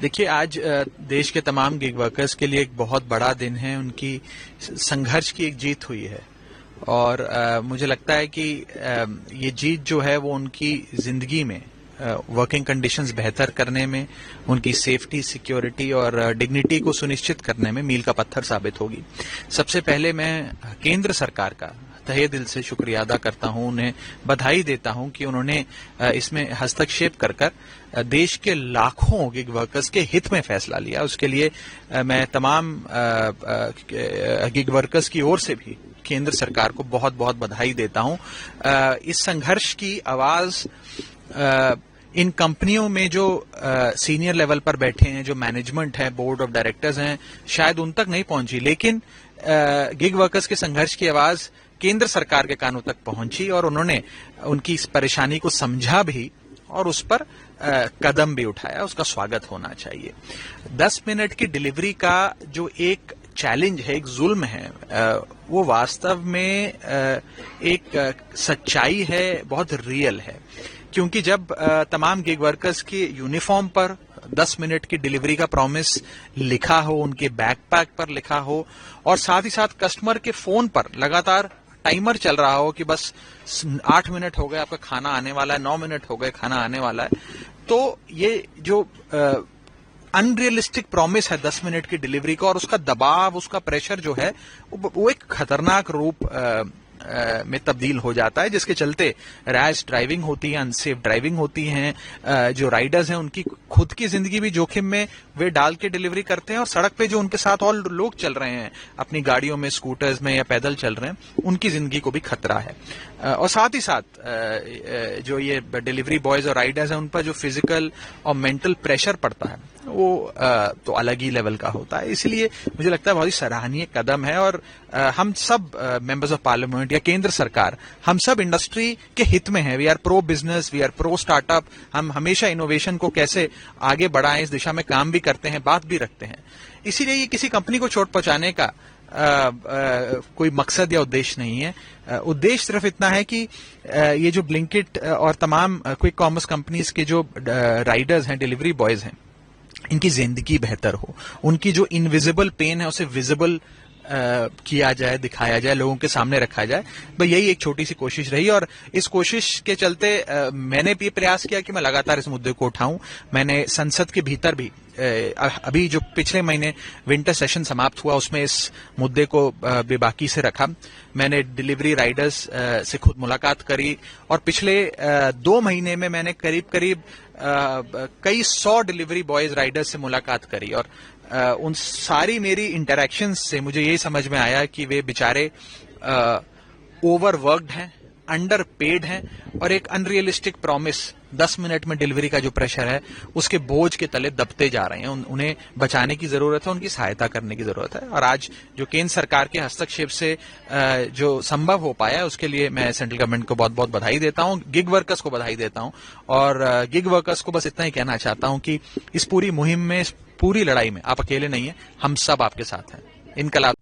देखिए, आज देश के तमाम गिग वर्कर्स के लिए एक बहुत बड़ा दिन है। उनकी संघर्ष की एक जीत हुई है और मुझे लगता है कि ये जीत जो है वो उनकी जिंदगी में वर्किंग कंडीशंस बेहतर करने में, उनकी सेफ्टी, सिक्योरिटी और डिग्निटी को सुनिश्चित करने में मील का पत्थर साबित होगी। सबसे पहले मैं केंद्र सरकार का तहे दिल से शुक्रिया अदा करता हूं, उन्हें बधाई देता हूं कि उन्होंने इसमें हस्तक्षेप कर देश के लाखों गिग वर्कर्स के हित में फैसला लिया। उसके लिए मैं तमाम गिग वर्कर्स की ओर से भी केंद्र सरकार को बहुत बहुत बधाई देता हूं। इस संघर्ष की आवाज इन कंपनियों में जो सीनियर लेवल पर बैठे हैं, जो मैनेजमेंट है, बोर्ड ऑफ डायरेक्टर्स हैं, शायद उन तक नहीं पहुंची, लेकिन गिग वर्कर्स के संघर्ष की आवाज केंद्र सरकार के कानों तक पहुंची और उन्होंने उनकी इस परेशानी को समझा भी और उस पर कदम भी उठाया। उसका स्वागत होना चाहिए। 10 मिनट की डिलीवरी का जो एक चैलेंज है, एक जुल्म है, वो वास्तव में एक सच्चाई है, बहुत रियल है। क्योंकि जब तमाम गिग वर्कर्स के यूनिफॉर्म पर 10 मिनट की डिलीवरी का प्रॉमिस लिखा हो, उनके बैकपैक पर लिखा हो और साथ ही साथ कस्टमर के फोन पर लगातार टाइमर चल रहा हो कि बस 8 मिनट हो गए, आपका खाना आने वाला है, 9 मिनट हो गए, खाना आने वाला है, तो ये जो अनरियलिस्टिक प्रॉमिस है 10 मिनट की डिलीवरी का और उसका दबाव, उसका प्रेशर जो है वो एक खतरनाक रूप में तब्दील हो जाता है, जिसके चलते रैश ड्राइविंग होती है, अनसेफ ड्राइविंग होती है। जो राइडर्स हैं उनकी खुद की जिंदगी भी जोखिम में वे डाल के डिलीवरी करते हैं और सड़क पे जो उनके साथ और लोग चल रहे हैं अपनी गाड़ियों में, स्कूटर्स में या पैदल चल रहे हैं, उनकी जिंदगी को भी खतरा है। और साथ ही साथ जो ये डिलीवरी बॉयज और राइडर्स हैं उन पर जो फिजिकल और मेंटल प्रेशर पड़ता है वो तो अलग ही लेवल का होता है। इसलिए मुझे लगता है बहुत ही सराहनीय कदम है और हम सब मेंबर्स ऑफ पार्लियामेंट या केंद्र सरकार, हम सब इंडस्ट्री के हित में हैं। We are pro business, we are pro startup. हम हमेशा इनोवेशन को कैसे आगे बढ़ाएं इस दिशा में काम भी करते हैं, बात भी रखते हैं। इसीलिए ये किसी कंपनी को चोट पहुंचाने का कोई मकसद या उद्देश्य नहीं है। उद्देश्य सिर्फ इतना है कि ये जो ब्लिंकिट और तमाम क्विक कॉमर्स कंपनीज के जो राइडर्स हैं, डिलीवरी बॉयज हैं, इनकी जिंदगी बेहतर हो, उनकी जो इनविजिबल पेन है उसे विजिबल किया जाए, दिखाया जाए, लोगों के सामने रखा जाए। भाई यही एक छोटी सी कोशिश रही और इस कोशिश के चलते मैंने भी प्रयास किया कि मैं लगातार इस मुद्दे को उठाऊं। मैंने संसद के भीतर भी अभी जो पिछले महीने विंटर सेशन समाप्त हुआ उसमें इस मुद्दे को बेबाकी से रखा। मैंने डिलीवरी राइडर्स से खुद मुलाकात करी और पिछले 2 महीने में मैंने करीब करीब कई 100 डिलीवरी बॉयज राइडर्स से मुलाकात करी और उन सारी मेरी इंटरैक्शंस से मुझे यही समझ में आया कि वे बेचारे ओवरवर्क्ड हैं, अंडर पेड हैं और एक अनरियलिस्टिक प्रॉमिस 10 मिनट में डिलीवरी का जो प्रेशर है उसके बोझ के तले दबते जा रहे हैं। उन्हें बचाने की जरूरत है, उनकी सहायता करने की जरूरत है और आज जो केंद्र सरकार के हस्तक्षेप से जो संभव हो पाया है उसके लिए मैं सेंट्रल गवर्नमेंट को बहुत बहुत बधाई देता हूं, गिग वर्कर्स को बधाई देता हूं और गिग वर्कर्स को बस इतना ही कहना चाहता हूं कि इस पूरी मुहिम में, इस पूरी लड़ाई में आप अकेले नहीं हैं, हम सब आपके साथ हैं। इनकलाब